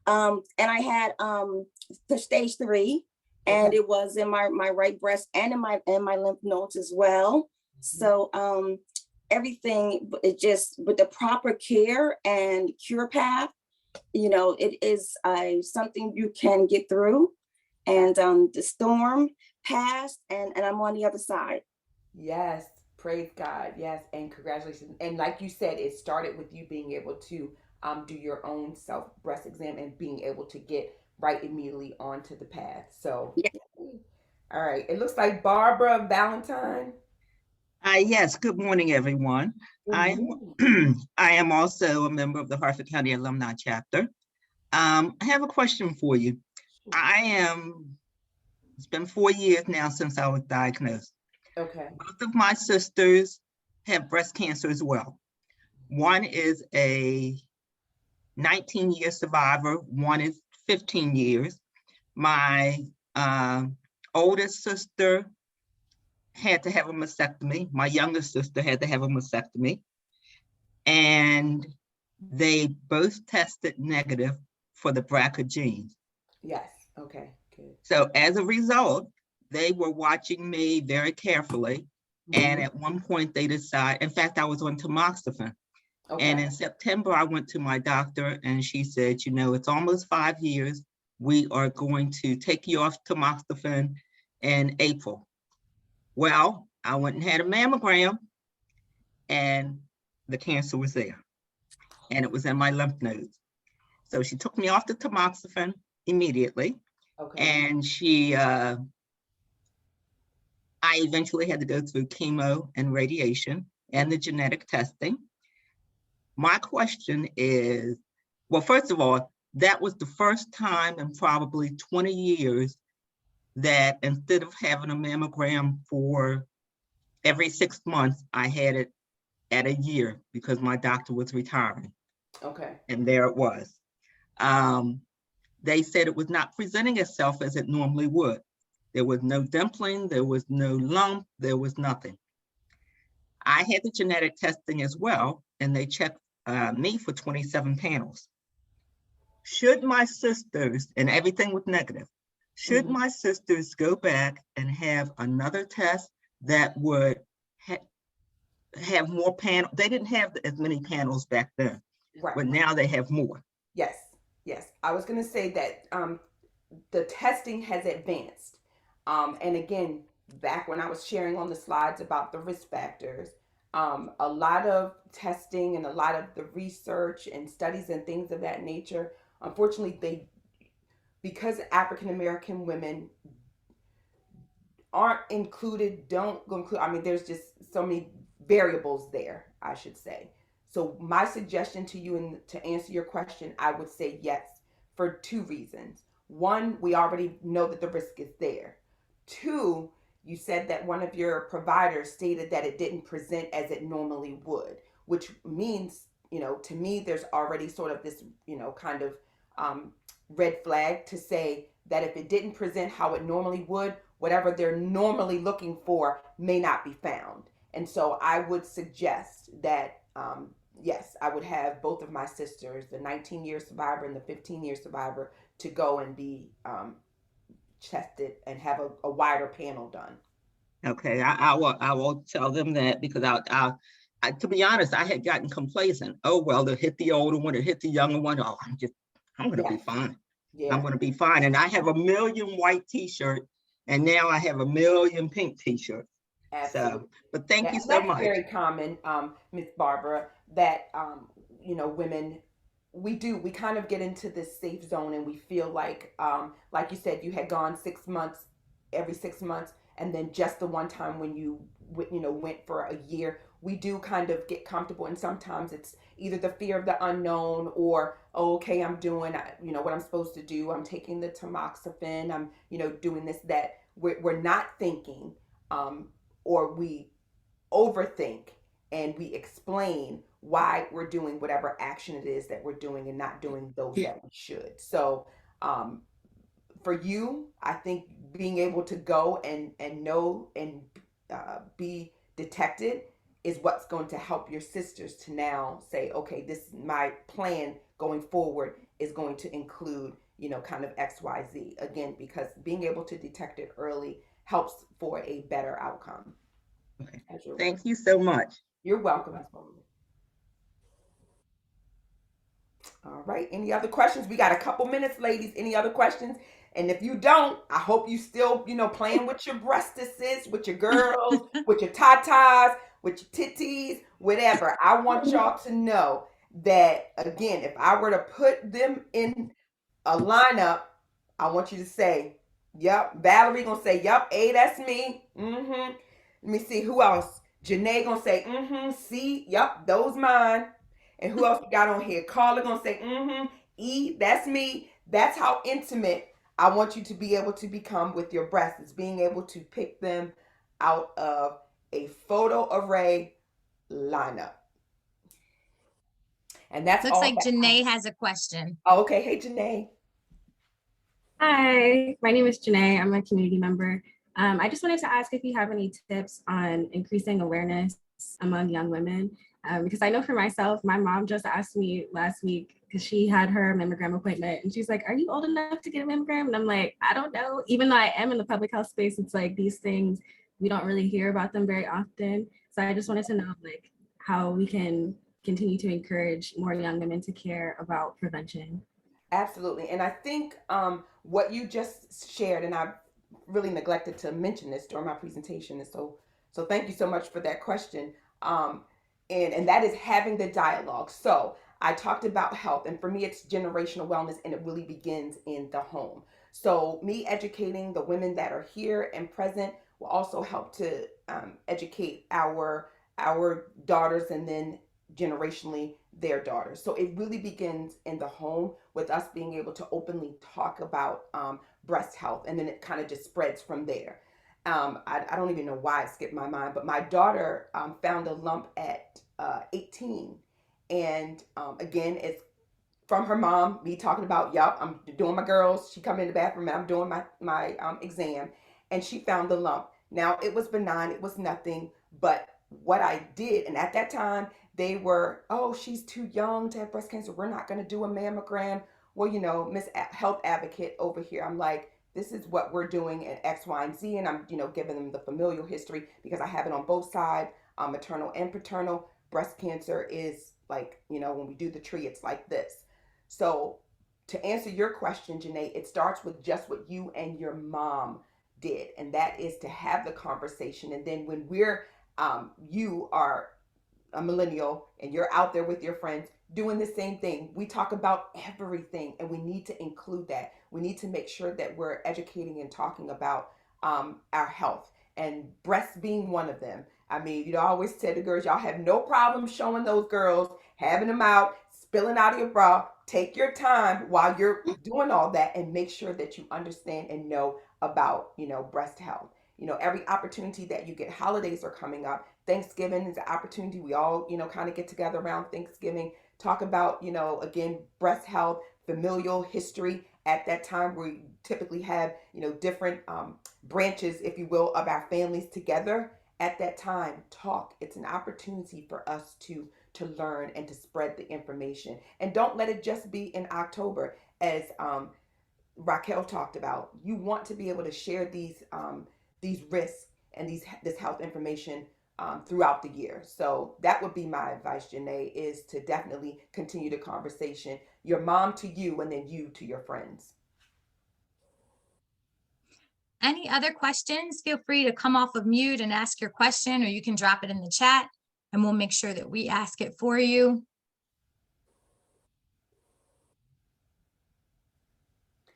And I had the stage 3, and it was in my right breast and in my lymph nodes as well. So everything, it just with the proper care and cure path, you know, it is something you can get through. And the storm passed, and I'm on the other side. Yes, praise God. Yes, and congratulations. And like you said, it started with you being able to do your own self breast exam and being able to get right immediately onto the path. So, all right. It looks like Barbara Valentine. Yes, good morning, everyone. I am also a member of the Harford County Alumni Chapter. I have a question for you. It's been 4 years now since I was diagnosed. Okay. Both of my sisters have breast cancer as well. One is a 19-year survivor, one is 15 years. My oldest sister had to have a mastectomy. My younger sister had to have a mastectomy. And they both tested negative for the BRCA genes. Yes, okay, good. So as a result, they were watching me very carefully. And at one point they decided, in fact, I was on tamoxifen. And in September, I went to my doctor and she said, you know, it's almost 5 years. We are going to take you off tamoxifen in April. Well, I went and had a mammogram and the cancer was there and it was in my lymph nodes. So she took me off the tamoxifen immediately. And I eventually had to go through chemo and radiation and the genetic testing. My question is, well, first of all, that was the first time in probably 20 years that instead of having a mammogram for every 6 months, I had it at a year because my doctor was retiring. Okay. And there it was. they said it was not presenting itself as it normally would. There was no dimpling, there was no lump, there was nothing. I had the genetic testing as well, and they checked me for 27 panels. Should my sisters, and everything was negative, should my sisters go back and have another test that would have more panels? They didn't have as many panels back then, but now they have more. Yes, yes. I was going to say that the testing has advanced. And again, back when I was sharing on the slides about the risk factors, a lot of testing and a lot of the research and studies and things of that nature, unfortunately, because African American women aren't included, don't go include, I mean, there's just so many variables there, I should say. So my suggestion to you, and to answer your question, I would say yes, for two reasons. One, we already know that the risk is there. Two, you said that one of your providers stated that it didn't present as it normally would, which means, to me, there's already sort of this, kind of red flag to say that if it didn't present how it normally would, whatever they're normally looking for may not be found. And so I would suggest that, yes, I would have both of my sisters, the 19-year survivor and the 15-year survivor, to go and be tested and have a wider panel done. Okay, I will tell them that, because I, to be honest, I had gotten complacent. Oh, well, to hit the older one, to hit the younger one. Oh, I'm going to be fine. Yeah. I'm going to be fine. And I have 1 million white t-shirts, and now I have 1 million pink t-shirts. Absolutely. So, but thank you so much. That's very common, Ms. Barbara, that, women, we kind of get into this safe zone, and we feel like you said, you had gone 6 months, every 6 months, and then just the one time when you went for a year, we do kind of get comfortable. And sometimes it's either the fear of the unknown, or, oh, okay, I'm doing, what I'm supposed to do. I'm taking the tamoxifen. I'm, doing this, that. We're not thinking, or we overthink, and we explain why we're doing whatever action it is that we're doing, and not doing those that we should. So, for you, I think being able to go and know and be detected is what's going to help your sisters to now say, okay, this, my plan going forward is going to include, kind of XYZ. Again, because being able to detect it early helps for a better outcome. Okay. Thank you so much. You're welcome, Ms. Bowman. All right. Any other questions? We got a couple minutes, ladies. Any other questions? And if you don't, I hope you still, playing with your breastises, with your girls, with your tatas, with your titties, whatever. I want y'all to know that, again, if I were to put them in a lineup, I want you to say, yep. Valerie gonna say, yep, A, that's me. Let me see, who else? Janae gonna say, C, yep, those mine. And who else we got on here? Carla gonna say, E, that's me. That's how intimate I want you to be able to become with your breasts. It's being able to pick them out of a photo array lineup. And that's looks like Janae has a question. Oh, okay. Hey, Janae. Hi, my name is Janae. I'm a community member. I just wanted to ask if you have any tips on increasing awareness among young women, because I know for myself, my mom just asked me last week, because she had her mammogram appointment, and she's like, are you old enough to get a mammogram? And I'm like, I don't know. Even though I am in the public health space, it's like these things, we don't really hear about them very often. So I just wanted to know like how we can continue to encourage more young women to care about prevention. Absolutely. And I think what you just shared, and I really neglected to mention this during my presentation, and so thank you so much for that question. And that is having the dialogue. So I talked about health, and for me, it's generational wellness, and it really begins in the home. So me educating the women that are here and present will also help to educate our daughters, and then generationally their daughters. So it really begins in the home with us being able to openly talk about breast health, and then it kind of just spreads from there. I don't even know why it skipped my mind, but my daughter found a lump at 18. And again, it's from her mom, me talking about, yup, I'm doing my girls. She come in the bathroom and I'm doing my exam, and she found the lump. Now it was benign, it was nothing, but what I did, and at that time they were, oh, she's too young to have breast cancer. We're not going to do a mammogram. Well, Miss Health Advocate over here, I'm like, this is what we're doing in X, Y, and Z, and I'm, giving them the familial history because I have it on both sides, maternal and paternal. Breast cancer is like, when we do the tree, it's like this. So to answer your question, Janae, it starts with just what you and your mom did, and that is to have the conversation. And then when you are a millennial and you're out there with your friends doing the same thing, we talk about everything, and we need to include that. We need to make sure that we're educating and talking about our health, and breasts being one of them. I mean, I always tell the girls, y'all have no problem showing those girls, having them out, spilling out of your bra. Take your time while you're doing all that, and make sure that you understand and know about, breast health. Every opportunity that you get, holidays are coming up. Thanksgiving is an opportunity. We all, kind of get together around Thanksgiving, talk about, again, breast health, familial history. At that time, we typically have, different branches, if you will, of our families together. At that time, talk. It's an opportunity for us to learn and to spread the information. And don't let it just be in October, as Raquel talked about. You want to be able to share these risks and this health information throughout the year. So that would be my advice, Janae, is to definitely continue the conversation. Your mom to you, and then you to your friends. Any other questions? Feel free to come off of mute and ask your question, or you can drop it in the chat and we'll make sure that we ask it for you.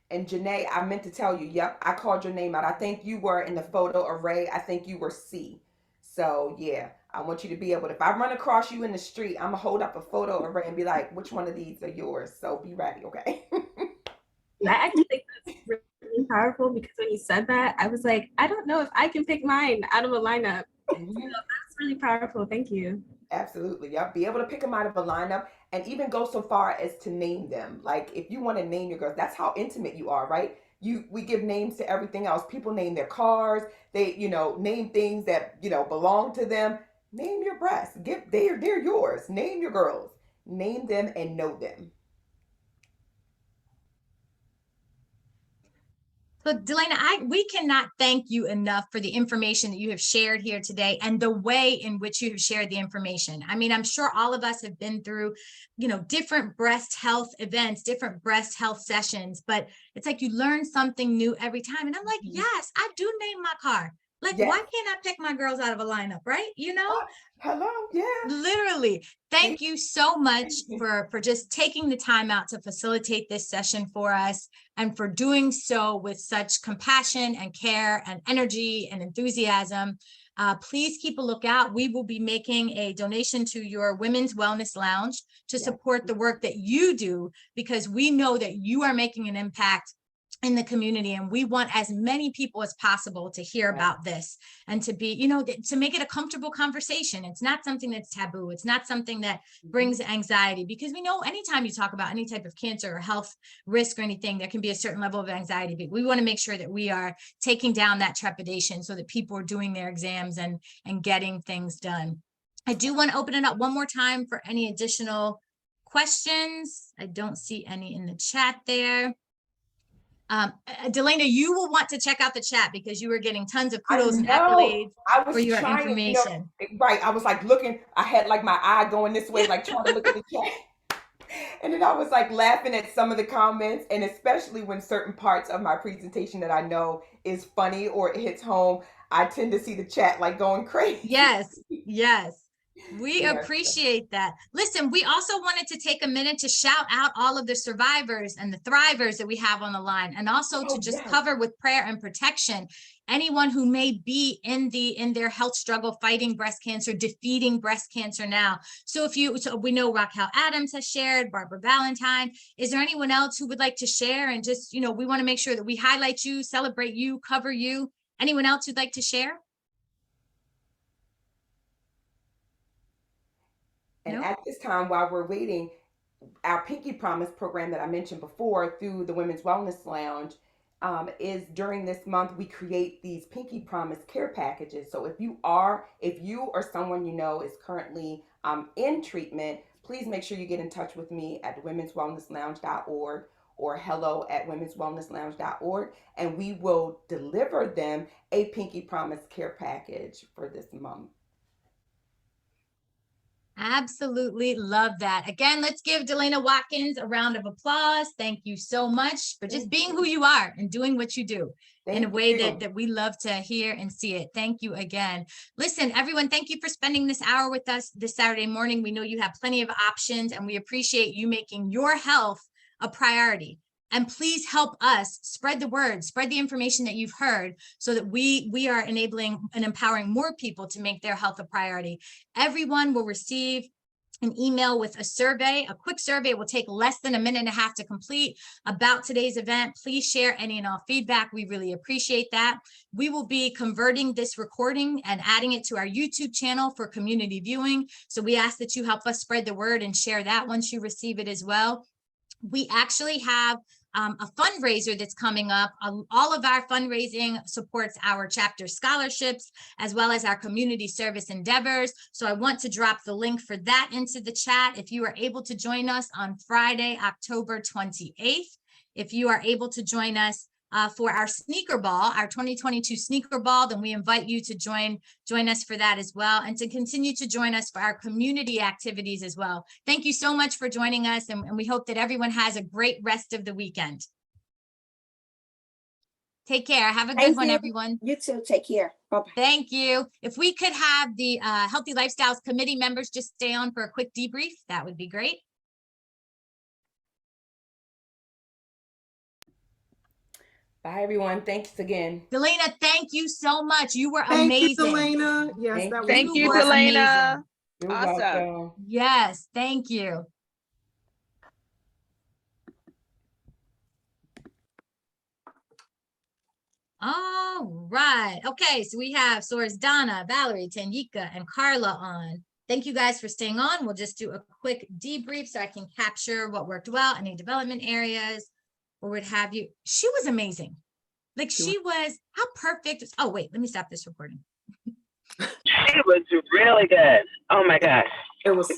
And Janae, I meant to tell you, yep, I called your name out. I think you were in the photo array. I think you were C. So yeah, I want you to be able to, if I run across you in the street, I'm gonna hold up a photo array and be like, which one of these are yours? So be ready, okay? I actually think that's really powerful, because when you said that, I was like, I don't know if I can pick mine out of a lineup. Mm-hmm. So that's really powerful. Thank you. Absolutely. Yep. Be able to pick them out of a lineup, and even go so far as to name them. Like if you want to name your girls, that's how intimate you are, right? We give names to everything else. People name their cars. They, name things that, belong to them. Name your breasts. They're yours. Name your girls. Name them and know them. So Delana, we cannot thank you enough for the information that you have shared here today and the way in which you have shared the information. I mean, I'm sure all of us have been through, different breast health events, different breast health sessions, but it's like you learn something new every time. And I'm like, yes, I do name my car. Like, yes. Why can't I pick my girls out of a lineup, right? Hello, yeah. Literally. Thank you so much for just taking the time out to facilitate this session for us, and for doing so with such compassion and care and energy and enthusiasm. Please keep a lookout. We will be making a donation to your Women's Wellness Lounge to support the work that you do, because we know that you are making an impact in the community, and we want as many people as possible to hear about this, and to be, to make it a comfortable conversation. It's not something that's taboo. It's not something that brings anxiety, because we know anytime you talk about any type of cancer or health risk or anything, there can be a certain level of anxiety, but we want to make sure that we are taking down that trepidation so that people are doing their exams and getting things done. I do want to open it up one more time for any additional questions. I don't see any in the chat there. Delana, you will want to check out the chat, because you were getting tons of kudos and accolades for your information. Right. I was like looking, I had like my eye going this way, like trying to look at the chat. And then I was like laughing at some of the comments, and especially when certain parts of my presentation that I know is funny or it hits home, I tend to see the chat like going crazy. Yes, yes. We appreciate that. Listen, we also wanted to take a minute to shout out all of the survivors and the thrivers that we have on the line, and also to just cover with prayer and protection anyone who may be in their health struggle, fighting breast cancer, defeating breast cancer now. So we know Raquel Adams has shared, Barbara Valentine. Is there anyone else who would like to share? And just, we want to make sure that we highlight you, celebrate you, cover you. Anyone else who'd like to share? And at this time, while we're waiting, our Pinky Promise program that I mentioned before through the Women's Wellness Lounge is during this month we create these Pinky Promise care packages. So if you or someone you know is currently in treatment, please make sure you get in touch with me at womenswellnesslounge.org or hello@womenswellnesslounge.org, and we will deliver them a Pinky Promise care package for this month. Absolutely love that. Again, let's give Delana Watkins a round of applause. Thank you so much for just being who you are and doing what you do in a way that we love to hear and see it. Thank you again. Listen, everyone, thank you for spending this hour with us this Saturday morning. We know you have plenty of options and we appreciate you making your health a priority. And please help us spread the word, spread the information that you've heard so that we are enabling and empowering more people to make their health a priority. Everyone will receive an email with a survey, a quick survey. It will take less than a minute and a half to complete about today's event. Please share any and all feedback. We really appreciate that. We will be converting this recording and adding it to our YouTube channel for community viewing. So we ask that you help us spread the word and share that once you receive it as well. We actually have a fundraiser that's coming up. All of our fundraising supports our chapter scholarships as well as our community service endeavors. So I want to drop the link for that into the chat. If you are able to join us on Friday, October 28th, if you are able to join us for our sneaker ball, our 2022 sneaker ball, then we invite you to join us for that as well, and to continue to join us for our community activities as well. Thank you so much for joining us, and we hope that everyone has a great rest of the weekend. Take care. Have a good one, everyone. You too. Take care. Bye-bye. Thank you. If we could have the Healthy Lifestyles Committee members just stay on for a quick debrief, that would be great. Bye, everyone. Thanks again. Delana, thank you so much. You were amazing. Thank you, Delana. Yes, Thank you, Delana. You're Awesome. welcome. Yes, thank you. All right. Okay, so we have Source Donna, Valerie, Tanyika, and Carla on. Thank you guys for staying on. We'll just do a quick debrief so I can capture what worked well, any development areas, or what have you. She was amazing. Like she was, how perfect. Oh, wait, let me stop this recording. She was really good. Oh my gosh. It was